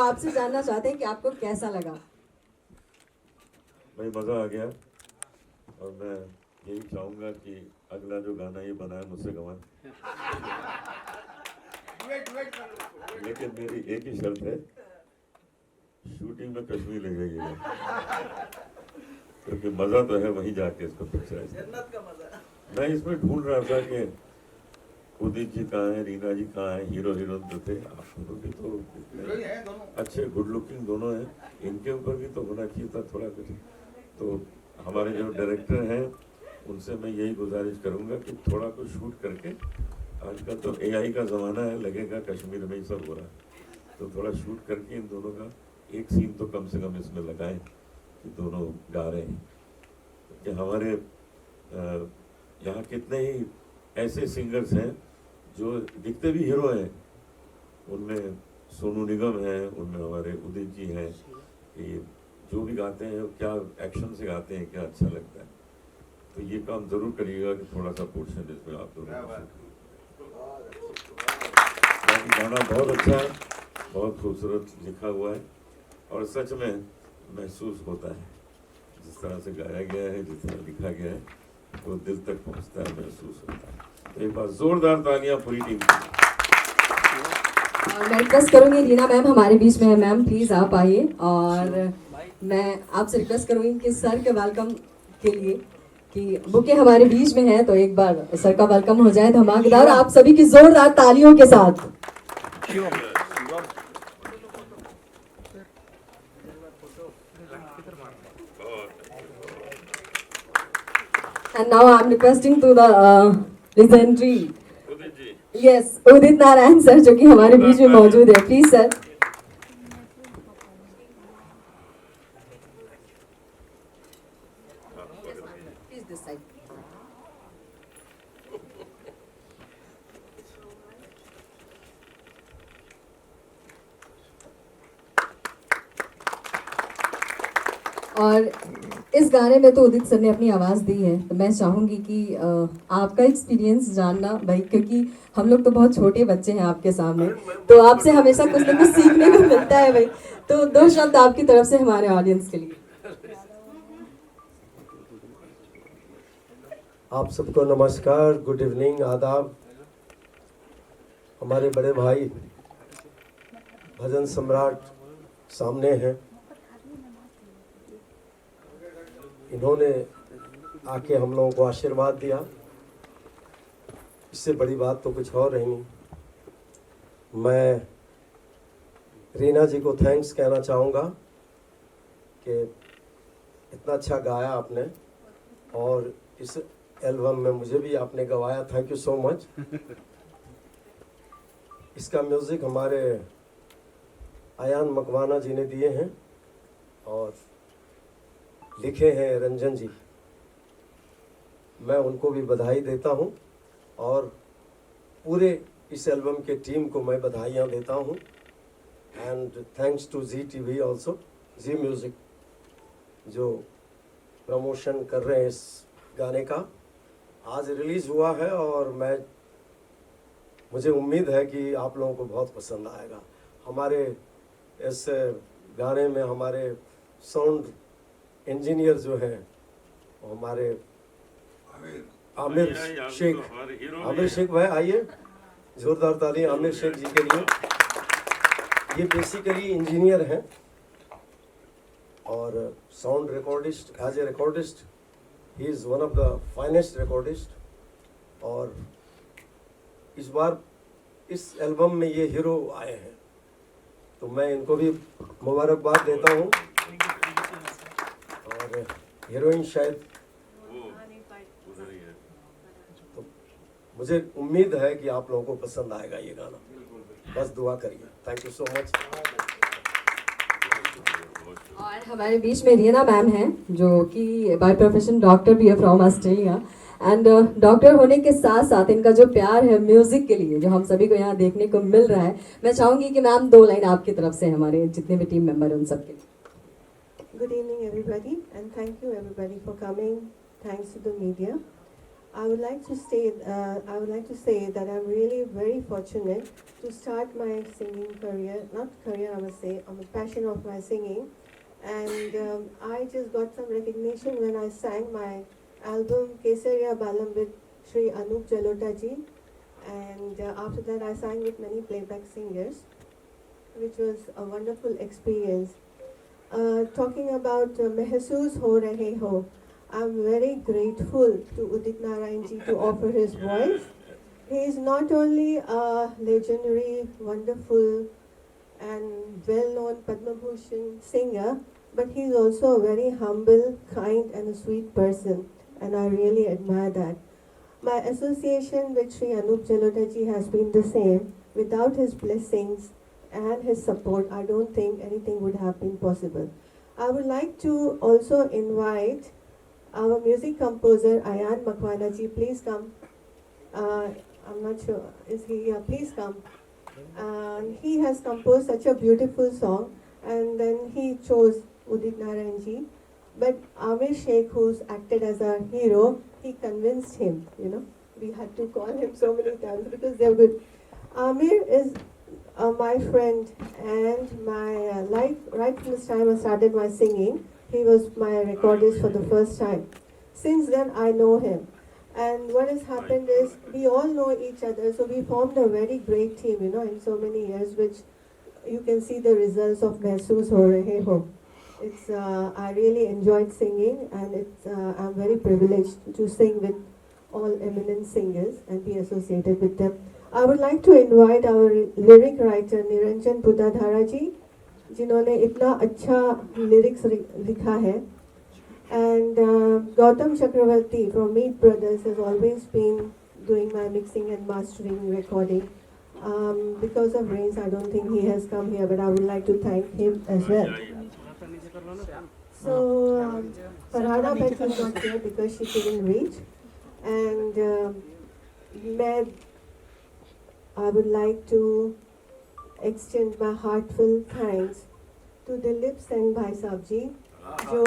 आपसे जानना चाहते हैं कि आपको कैसा लगा। भाई मज़ा आ गया और मैं यही चाहूँगा कि अगला जो गाना ये बनाए मुझसे गवाएं। लेकिन मेरी एक ही शर्त है, शूटिंग में कश्मीर ले जाइएगा, क्योंकि मज़ा तो है वहीं जाके इसको पिक्चराइज। जन्नत का मज़ा। मैं इसमें ढूंढ रहा था कि उदित जी कहाँ हैं, रीना जी कहाँ हैं, हीरो हीरोइन तो थे, आप दोनों भी तो अच्छे गुड लुकिंग दोनों हैं, इनके ऊपर भी तो होना चाहिए था थोड़ा कुछ। तो हमारे जो डायरेक्टर हैं उनसे मैं यही गुजारिश करूंगा कि थोड़ा कुछ शूट करके, आजकल तो एआई का ज़माना है, लगेगा कश्मीर में ही सब हो रहा है, तो थोड़ा शूट करके इन दोनों का एक सीन तो कम से कम इसमें लगाएं कि दोनों गा रहे हैं। कि हमारे यहाँ कितने ही ऐसे सिंगर्स हैं जो दिखते भी हीरो हैं, उनमें सोनू निगम है, उनमें हमारे उदित जी हैं, कि जो भी गाते हैं क्या एक्शन से गाते हैं, क्या अच्छा लगता है। तो ये काम जरूर करिएगा कि थोड़ा सा पोर्शन इसमें आप दोनों गाना बहुत अच्छा है, बहुत खूबसूरत लिखा हुआ है और सच में महसूस होता है जिस तरह से गाया गया है, जिस तरह लिखा गया है, वो दिल तक पहुंचता है, महसूस होता है। तो एक बार जोरदार तालियां पूरी टीम की। मैं रिक्वेस्ट करूंगी रीना मैम हमारे बीच में है, मैम प्लीज आप आइए। और मैं आपसे रिक्वेस्ट करूंगी कि सर के वेलकम के लिए कि बुके हमारे बीच में है, तो एक बार सर का वेलकम हो जाए धमाकेदार आप सभी की जोरदार तालियों के साथ। And now I'm requesting to the legendary yes Udit Narayan sir जो कि हमारे बीच में मौजूद है, please sir. Please this side. और इस गाने में तो उदित सर ने अपनी आवाज़ दी है, तो मैं चाहूँगी कि आपका एक्सपीरियंस जानना भाई, क्योंकि हम लोग तो बहुत छोटे बच्चे हैं आपके सामने, तो आपसे हमेशा कुछ ना कुछ सीखने को मिलता है भाई। तो 2 शब्द आपकी तरफ से हमारे ऑडियंस के लिए। आप सबको नमस्कार, गुड इवनिंग, आदाब। हमारे बड़े भाई भजन सम्राट सामने हैं, इन्होंने आके हम लोगों को आशीर्वाद दिया, इससे बड़ी बात तो कुछ और रही नहीं। मैं रीना जी को थैंक्स कहना चाहूँगा कि इतना अच्छा गाया आपने और इस एल्बम में मुझे भी आपने गवाया, थैंक यू सो मच। इसका म्यूज़िक हमारे आयान मकवाना जी ने दिए हैं और लिखे हैं रंजन जी। मैं उनको भी बधाई देता हूं और पूरे इस एल्बम के टीम को मैं बधाइयां देता हूं। एंड thanks to Zee TV also, Zee music जो प्रमोशन कर रहे हैं इस गाने का। आज रिलीज़ हुआ है और मुझे उम्मीद है कि आप लोगों को बहुत पसंद आएगा। हमारे इस गाने में हमारे साउंड इंजीनियर जो हैं वो हमारे आमिर शेख भाई, आइए जोरदार ताली आमिर शेख जी के लिए। ये बेसिकली इंजीनियर हैं और sound recordist, as a recordist he is one of the finest recordist. और इस बार इस एल्बम में ये हीरो आए हैं, तो मैं इनको भी मुबारकबाद देता हूँ। और हीरोइन शायद, तो मुझे उम्मीद है कि आप लोगों को पसंद आएगा ये गाना, बस दुआ करिए। Thank you so much. और हमारे बीच में रीना मैम हैं जो कि बाय प्रोफेशन डॉक्टर भी है फ्रॉम ऑस्ट्रेलिया। एंड डॉक्टर होने के साथ साथ इनका जो प्यार है म्यूजिक के लिए जो हम सभी को यहाँ देखने को मिल रहा है, मैं चाहूंगी कि मैम 2 लाइन आपकी तरफ से हमारे जितने भी टीम मेंबर हैं उन सबके लिए। Good evening, everybody, and thank you, everybody, for coming. Thanks to the media. I would like to say that I'm really very fortunate to start my singing career, not career I must say, on the passion of my singing. And I just got some recognition when I sang my album Kesariya Balam with Sri Anup Jalota ji. And after that I sang with many playback singers, which was a wonderful experience. Talking about Mehsoos Ho Rahe Ho, I'm very grateful to Udit Narayan ji to offer his voice. He is not only a legendary, wonderful and well-known Padma Bhushan singer, but he's also a very humble, kind and a sweet person, and I really admire that. My association with Sri Anup Jalota ji has been the same. Without his blessings and his support, I don't think anything would have been possible. I would like to also invite our music composer Ayan Makwana ji. Please come. I'm not sure, is he here? Please come. He has composed such a beautiful song, and then he chose Udit Narayan ji. But Amir Sheikh, who's acted as our hero, he convinced him, We had to call him so many times because they're good. Amir is my friend and my life, right from the time I started my singing, he was my recordist for the first time. Since then, I know him. And what has happened is, we all know each other, so we formed a very great team, in so many years, which you can see the results of Mehsoos Ho Rahe Ho. I really enjoyed singing, and I'm very privileged to sing with all eminent singers and be associated with them. I would like to invite our lyric writer Niranjan Budadhara ji, जिन्होंने इतना अच्छा lyrics लिखा है. And Gautam Chakravarti from Meet Brothers has always been doing my mixing and mastering, recording. Because of rains, I don't think he has come here, but I would like to thank him as well. So, Farhana Beth is not here because she couldn't reach. And I would like to extend my heartfelt thanks to Dilip Singh Bhai Sahab ji, जो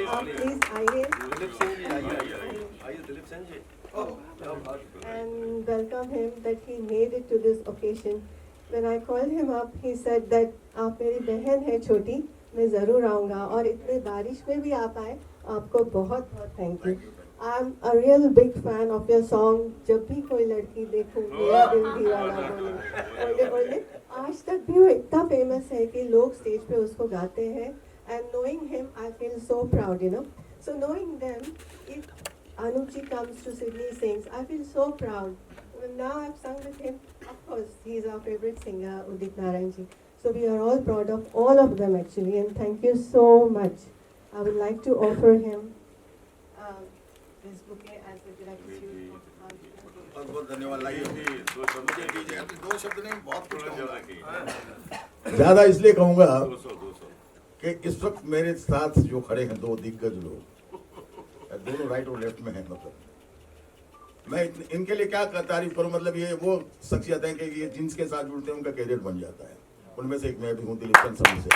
आप please आइए and welcome him that he made it to this occasion. When I called him up, he said that आप मेरी बहन है छोटी, मैं ज़रूर आऊँगा, और इतने बारिश में भी आप आए, आपको बहुत बहुत thank you. I'm a real big fan of your song. जब भी कोई लड़की देखूं मेरा दिल दीवाना बोले, ओले ओले. आज तक भी वो इतना फेमस है कि लोग स्टेज पे उसको गाते हैं. And knowing him, I feel so proud, So knowing them, if Anup ji comes to Sydney sings, I feel so proud. Well, now I've sung with him. Of course, he's our favorite singer, Udit Narayan ji. So we are all proud of all of them actually, and thank you so much. I would like to offer him this bouquet as a gratitude. बहुत बहुत धन्यवाद. लाइए मुझे दीजिए. दो शब्द नहीं, बहुत कुछ कहूँगा. ज़्यादा इसलिए कहूँगा कि इस वक्त मेरे साथ जो खड़े हैं दो दिग्गज लोग, दोनों राइट और लेफ्ट में हैं. मतलब मैं इनके लिए क्या तारीफ करूं. मतलब ये वो शख्सियत हैं कि ये जिनके साथ जुड़ते हैं उनका कैरियर बन जाता है. उनमें से एक मैं भी हूँ, दिलीप कंसम से.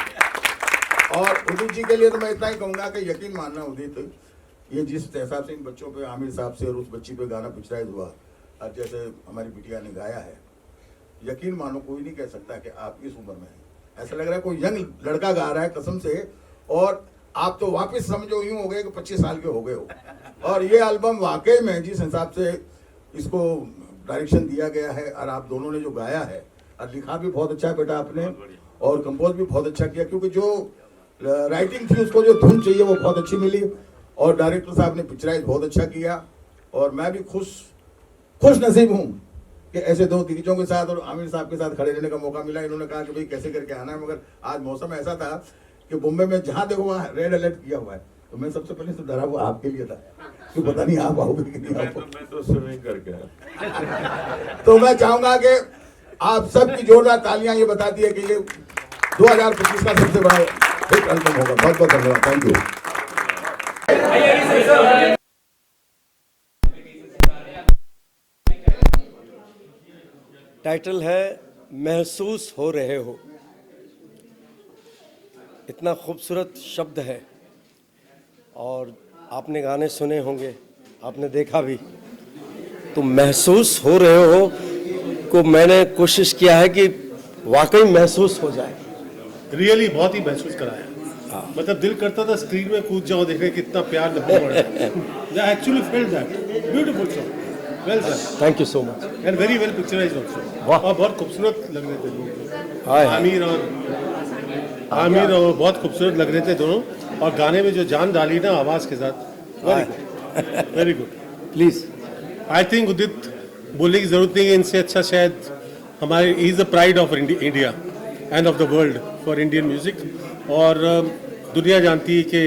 और उदित जी के लिए तो मैं इतना ही कहूँगा कि यकीन मानना उदित, ये जिस हिसाब से इन बच्चों पे, आमिर साहब से और उस बच्ची पे गाना पिक्चराइज हुआ, और जैसे हमारी बिटिया ने गाया है, यकीन मानो कोई नहीं कह सकता कि आप इस उम्र में हैं. ऐसा लग रहा है कोई यंग लड़का गा रहा है कसम से. और आप तो वापस समझो यूं हो गए कि 25 साल के हो गए हो. और ये एल्बम वाकई में जिस हिसाब से इसको डायरेक्शन दिया गया है, और आप दोनों ने जो गाया है, और लिखा भी बहुत अच्छा है बेटा आपने, और कंपोज भी बहुत अच्छा किया, क्योंकि जो राइटिंग थी उसको जो धुन चाहिए वो बहुत अच्छी मिली, और डायरेक्टर साहब ने पिक्चराइज बहुत अच्छा किया. और मैं भी खुश नसीब हूँ कि ऐसे दो दिग्गजों के साथ और आमिर साहब के साथ खड़े रहने का मौका मिला. इन्होंने कहा कि भाई कैसे करके आना है, मगर आज मौसम ऐसा था कि मुंबई में जहाँ देखो वहाँ रेड अलर्ट किया हुआ है. तो मैं सबसे पहले तो डरा हुआ आपके लिए था कि पता नहीं आप आओगे कि नहीं आओगे. मैं तो स्विमिंग करके आया. तो मैं चाहूंगा कि आप सबकी जोरदार तालियां ये बताती है कि ये 2025 का सबसे बड़ा हिट एल्बम होगा. बहुत बहुत धन्यवाद. Thank you. टाइटल है महसूस हो रहे हो. इतना खूबसूरत शब्द है, और आपने गाने सुने होंगे आपने देखा भी, तो महसूस हो रहे हो को मैंने कोशिश किया है कि वाकई महसूस हो जाए। रियली बहुत ही महसूस कराया। मतलब दिल करता था स्क्रीन में कूद जाओ, देखे कितना प्यार लगता है। I actually felt that. Beautiful song, well done, thank you so much. And very well picturised also. और बहुत खूबसूरत लग रहे थे लोग, हाय। आमिर और बहुत खूबसूरत लग रहे थे दोनों। और गाने में जो जान डाली ना आवाज के साथ, very good, very good. Please. I think Udit बोलने की जरूरत नहीं है, इनसे अच्छा शायद हमारे ही is the pride of India and of the world for Indian music. और दुनिया जानती है कि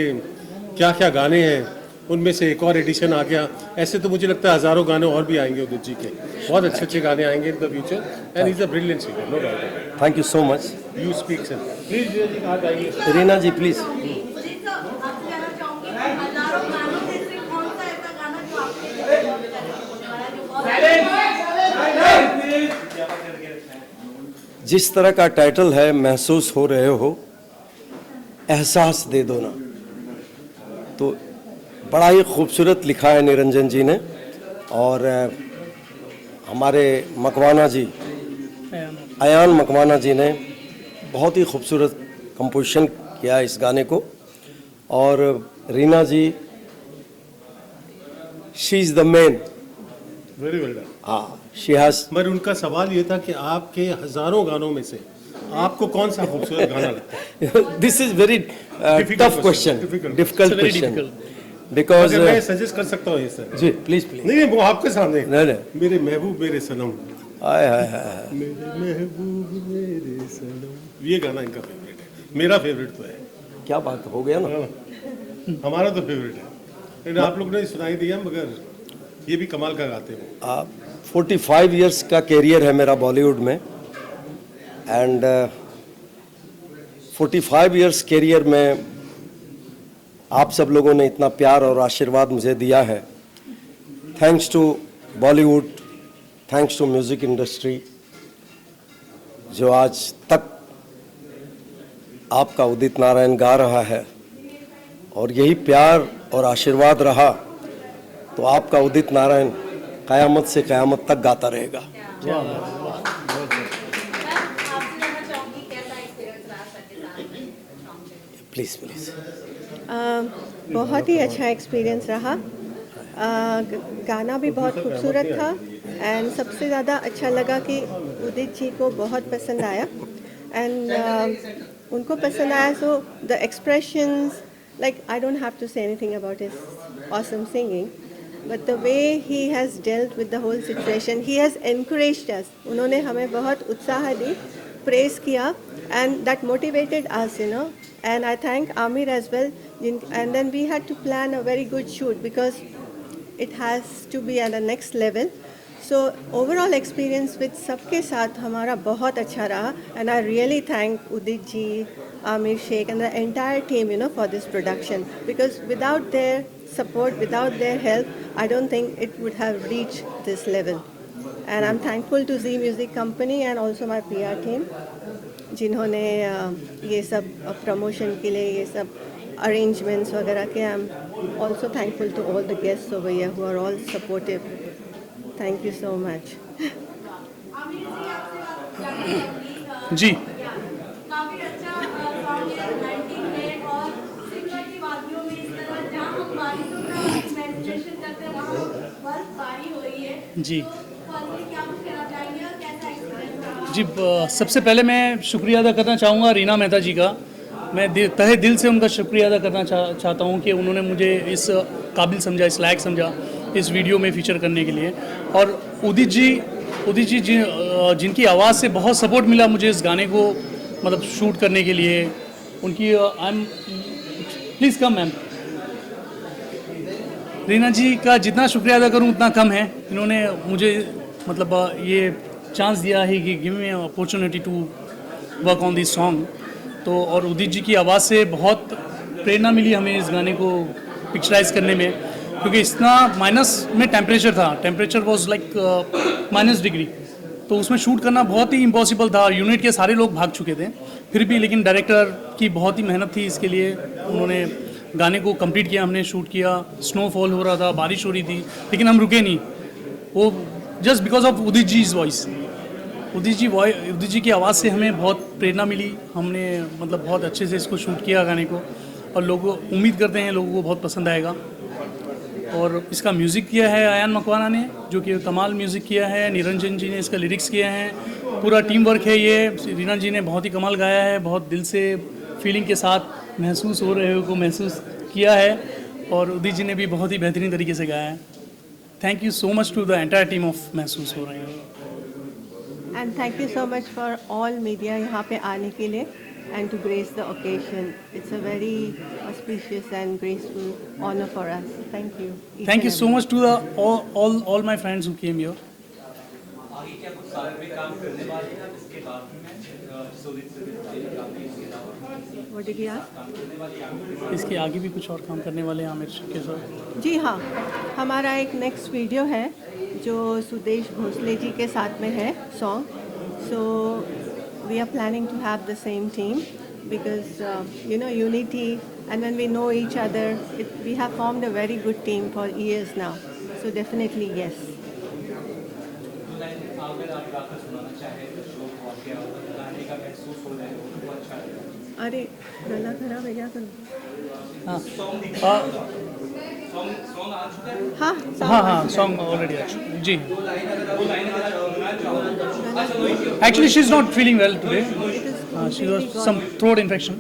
क्या क्या गाने हैं, उनमें से एक और एडिशन आ गया। ऐसे तो मुझे लगता है हजारों गाने और भी आएंगे उदित जी के, बहुत अच्छे अच्छे गाने आएंगे in the future, and is a brilliant singer, no doubt. Thank you so much. You speak sir, please आ जाइए। रीना जी प्लीज। उदित सर, आपसे कहना चाहूंगी हजारों गानों में से कौन सा ऐसा गाना जो आपके लिए बहुत होने वाला है, जो बहुत जिस तरह का टाइटल है महसूस हो रहे हो, एहसास दे दो ना, तो बड़ा ही खूबसूरत लिखा है निरंजन जी ने। और हमारे मकवाना जी, अयान मकवाना जी ने बहुत ही खूबसूरत कंपोजिशन किया इस गाने को। और Reena ji, she is the main. Very well done. हाँ, शी हैज़। मगर उनका सवाल ये था कि आपके हजारों गानों में से आपको कौन सा खूबसूरत गाना लगता है? This is very tough question, difficult question, because अगर मैं सजेस्ट कर सकता हूँ ये सर। Ji please please. नहीं वो आपके सामने। नहीं। मेरे महबूब मेरे सनम, हाय हाय हाय। मेरे महबूब मेरे सनम, ये गाना इनका फेवरेट है। मेरा फेवरेट तो है। क्या बात हो गया ना। हाँ, हमारा तो फेवरेट है, लेकिन आप लोग ने सुनाई दिया, मगर ये भी कमाल का गाते हो। 45 इयर्स का कैरियर है मेरा बॉलीवुड में, एंड 45 इयर्स कैरियर में आप सब लोगों ने इतना प्यार और आशीर्वाद मुझे दिया है। Thanks to Bollywood, thanks to music industry, जो आज तक आपका उदित नारायण गा रहा है, और यही प्यार और आशीर्वाद रहा तो आपका उदित नारायण क़यामत से क़यामत तक गाता रहेगा। आपसे कहना चाहूंगी कैसा एक्सपीरियंस रहा सर के साथ? Please please. बहुत ही अच्छा एक्सपीरियंस रहा। गाना भी बहुत खूबसूरत था, एंड सबसे ज़्यादा अच्छा लगा कि उदित जी को बहुत पसंद आया, एंड उनको पसंद आया, so the expressions, like I don't have to say anything about his awesome singing, but the way he has dealt with the whole situation, he has encouraged us. उन्होंने हमें बहुत उत्साह दी, praise किया, and that motivated us, you know. And I thank Amir as well. And then we had to plan a very good shoot because it has to be at the next level. So overall experience with सबके साथ हमारा बहुत अच्छा रहा, and I really thank Udit ji, Amir Sheikh and the entire team, you know, for this production, because without their support, without their help, I don't think it would have reached this level. And I'm thankful to Z Music Company and also my PR team, जिन्होंने ये सब promotion के लिए ये सब arrangements वगैरह के. I'm also thankful to all the guests over here who are all supportive. Thank you so much. जी काफी अच्छा सॉन्ग है 19 में, और सिंगर की वादियों में इस तरह जहाँ हम बारिशों का इमेजिनेशन करते हैं वहाँ बर्फबारी हो रही है। जी फर्स्टली क्या कुछ कहना चाहेंगे और कैसा एक्सपीरियंस रहा? जी सबसे पहले मैं शुक्रिया अदा करना चाहूँगा रीना मेहता जी का। मैं तहे दिल से उनका शुक्रिया अदा करना चाहता हूँ कि उन्होंने मुझे इस काबिल समझा, इस लायक समझा इस वीडियो में फीचर करने के लिए। और उदित जी जिनकी आवाज़ से बहुत सपोर्ट मिला मुझे इस गाने को मतलब शूट करने के लिए, उनकी I am please come ma'am. Reena ji का जितना शुक्रिया अदा करूं उतना कम है। इन्होंने मुझे मतलब ये चांस दिया है कि give me opportunity to work on this song. तो और उदित जी की आवाज़ से बहुत प्रेरणा मिली हमें इस गाने को पिक्चराइज करने में, क्योंकि इतना माइनस में टेम्परेचर था, टेम्परेचर वाज लाइक -डिग्री, तो उसमें शूट करना बहुत ही इम्पॉसिबल था। यूनिट के सारे लोग भाग चुके थे फिर भी, लेकिन डायरेक्टर की बहुत ही मेहनत थी इसके लिए। उन्होंने गाने को कंप्लीट किया, हमने शूट किया, स्नोफॉल हो रहा था, बारिश हो रही थी, लेकिन हम रुके नहीं। वो just because of Udit ji voice, Udit ji की आवाज़ से हमें बहुत प्रेरणा मिली। हमने मतलब बहुत अच्छे से इसको शूट किया गाने को, और लोगों उम्मीद करते हैं लोगों को बहुत पसंद आएगा। और इसका म्यूज़िक किया है आयान मकवाना ने, जो कि कमाल म्यूज़िक किया है। निरंजन जी ने इसका लिरिक्स किया है, पूरा टीम वर्क है ये। रीना जी ने बहुत ही कमाल गाया है, बहुत दिल से फीलिंग के साथ महसूस हो रहे हो को महसूस किया है, और उदित जी ने भी बहुत ही बेहतरीन तरीके से गाया है। Thank you so much to the entire team of महसूस हो रहे हैं। And thank you so much for all media यहाँ पे आने के लिए and to grace the occasion. It's a very auspicious and graceful honor for us. Thank you. Thank you so much to the all my friends who came here. What did you ask? इसके आगे भी कुछ और काम करने वाले हैं आमिर के साथ? जी हाँ, हमारा एक नेक्स्ट वीडियो है जो सुदेश भोसले जी के साथ में है song. So we are planning to have the same team because you know unity and when we know each other we have formed a very good team for years now. So definitely yes. अरे गला खराब है, क्या करूँ? हाँ song already आ चुका है जी। Actually she is not feeling well today, she got some throat infection.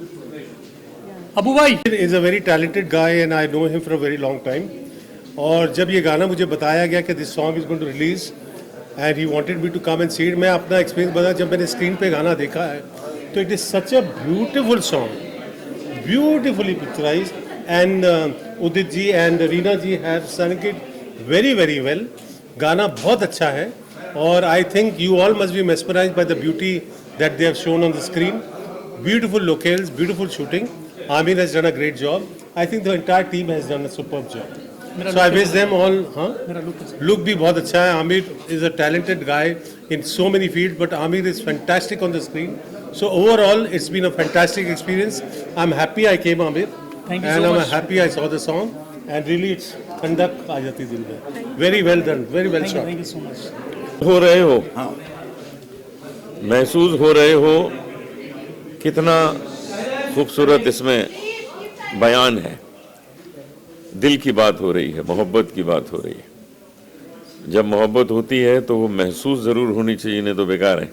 Abu भाई is a very talented guy and I know him for a very long time. और जब ये गाना मुझे बताया गया कि this song is going to release and he wanted me to come and see it, मैं अपना एक्सपीरियंस बता, जब मैंने स्क्रीन पे गाना देखा है तो it is such a beautiful song, beautifully picturize, and Udit ji and Reena ji have sung it very very well। गाना बहुत अच्छा है, और I think you all must be mesmerized by the beauty that they have shown on the screen। Beautiful locales, beautiful shooting। Amir has done a great job। I think the entire team has done a superb job। So I wish them all, हाँ, look भी बहुत अच्छा है। Amir is a talented guy in so many fields, but Amir is fantastic on the screen। So overall, it's been a fantastic experience। I'm happy I came, Amir। Thank you so and I'm much। happy I saw the song, and really it's ठंडक आ जाती दिल में। Very well done, very well shot। Thank you so much. हो रहे हो, महसूस हो रहे हो, कितना खूबसूरत इसमें बयान है। दिल की बात हो रही है, मोहब्बत की बात हो रही है। जब मोहब्बत होती है तो वो महसूस ज़रूर होनी चाहिए, नहीं तो बेकार है।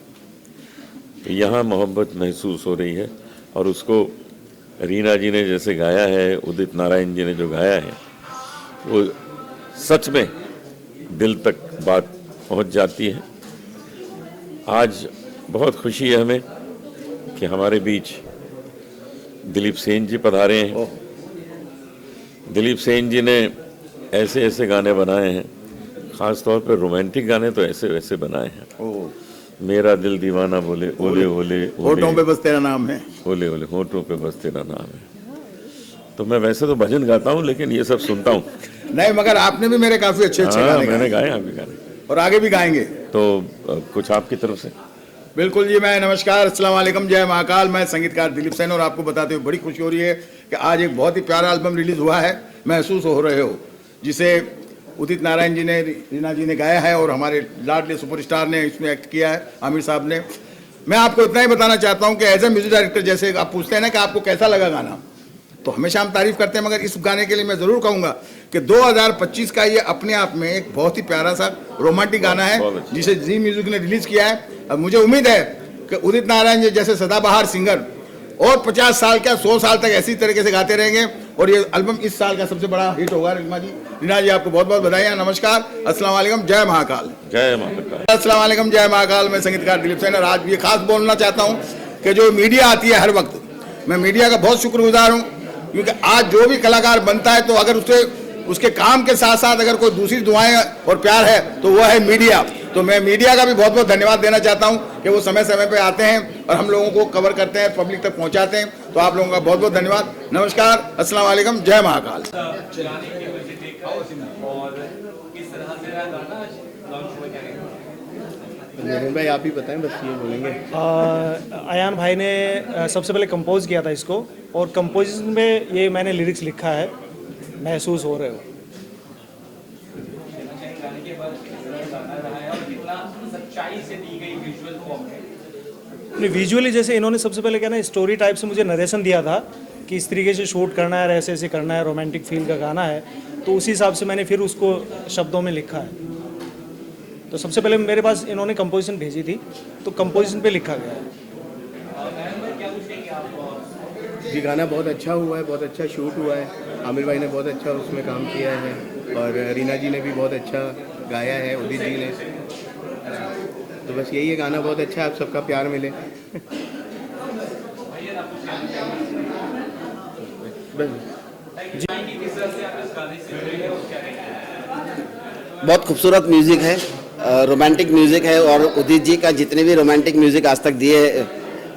तो यहाँ मोहब्बत महसूस हो रही है, और उसको रीना जी ने जैसे गाया है, उदित नारायण जी ने जो गाया है, वो सच में दिल तक बात पहुँच जाती है। आज बहुत खुशी है हमें कि हमारे बीच दिलीप सेन जी पधारे हैं। दिलीप सेन जी ने ऐसे ऐसे गाने बनाए हैं, ख़ास तौर पर रोमांटिक गाने तो ऐसे वैसे बनाए हैं। मेरा दिल दीवाना बोले, ओले ओले होठों पे बस तेरा नाम है, ओले ओले होठों पे बस तेरा नाम है। तो मैं वैसे तो भजन गाता हूँ, लेकिन ये सब सुनता हूँ। नहीं मगर आपने भी मेरे काफी अच्छे अच्छे गाने मैंने गाए गाए, आप भी गाने, और आगे भी गाएंगे। तो कुछ आपकी तरफ से। बिल्कुल जी, मैं नमस्कार, अस्सलाम वालेकुम, जय महाकाल। मैं संगीतकार दिलीप सेन, और आपको बताते हुए बड़ी खुशी हो रही है कि आज एक बहुत ही प्यारा एल्बम रिलीज हुआ है, महसूस हो रहे हो, जिसे उदित नारायण जी ने, रीना जी ने गाया है, और हमारे लाडले सुपरस्टार ने इसमें एक्ट किया है, आमिर साहब ने। मैं आपको इतना ही बताना चाहता हूँ कि एज ए म्यूजिक डायरेक्टर, जैसे आप पूछते हैं ना कि आपको कैसा लगा गाना, तो हमेशा हम तारीफ करते हैं, मगर इस गाने के लिए मैं ज़रूर कहूँगा कि 2025 का ये अपने आप में एक बहुत ही प्यारा सा रोमांटिक गाना है, जिसे जी म्यूजिक ने रिलीज किया है। अब मुझे उम्मीद है कि उदित नारायण जी जैसे सदाबहार सिंगर और 50 साल क्या 100 साल तक ऐसी तरीके से गाते रहेंगे, और ये एल्बम इस साल का सबसे बड़ा हिट होगा। रीना जी आपको बहुत बहुत बधाई। नमस्कार, अस्सलाम वालेकुम, जय महाकाल। जय महाकाल। अस्सलाम वालेकुम, जय महाकाल। मैं संगीतकार दिलीप सेन, और आज ये खास बोलना चाहता हूँ कि जो मीडिया आती है हर वक्त, मैं मीडिया का बहुत शुक्रगुजार हूँ, क्योंकि आज जो भी कलाकार बनता है तो अगर उसके काम के साथ साथ अगर कोई दूसरी दुआएं और प्यार है तो वो है मीडिया। तो मैं मीडिया का भी बहुत बहुत धन्यवाद देना चाहता हूं कि वो समय समय पे आते हैं और हम लोगों को कवर करते हैं, पब्लिक तक पहुंचाते हैं। तो आप लोगों का बहुत बहुत धन्यवाद। नमस्कार, अस्सलाम वालेकुम, जय महाकाल। नवीन भाई आप ही बताएं, बस ये बोलेंगे। अयान भाई ने सबसे पहले कंपोज किया था इसको, और कंपोजिशन में ये मैंने लिरिक्स लिखा है, महसूस हो रहे हो। विजुअली जैसे इन्होंने सबसे पहले क्या ना स्टोरी टाइप से मुझे नरेशन दिया था कि इस तरीके से शूट करना है, ऐसे ऐसे करना है, रोमांटिक फील का गाना है, तो उसी हिसाब से मैंने फिर उसको शब्दों में लिखा है। तो सबसे पहले मेरे पास इन्होंने कंपोजिशन भेजी थी, तो कंपोजिशन पे लिखा गया है। जी गाना बहुत अच्छा हुआ है, बहुत अच्छा शूट हुआ है, आमिर भाई ने बहुत अच्छा उसमें काम किया है, और रीना जी ने भी बहुत अच्छा गाया है, उदित जी ने। तो बस यही है, गाना बहुत अच्छा है, आप सबका प्यार मिले। बहुत खूबसूरत म्यूज़िक है, रोमांटिक म्यूज़िक है, और उदित जी का जितने भी रोमांटिक म्यूज़िक आज तक दिए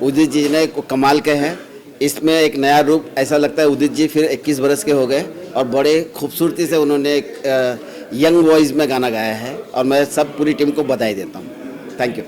उदित जी ने कमाल के हैं। इसमें एक नया रूप, ऐसा लगता है उदित जी फिर 21 बरस के हो गए, और बड़े खूबसूरती से उन्होंने एक यंग वॉइस में गाना गाया है, और मैं सब पूरी टीम को बधाई देता हूँ। Thank you.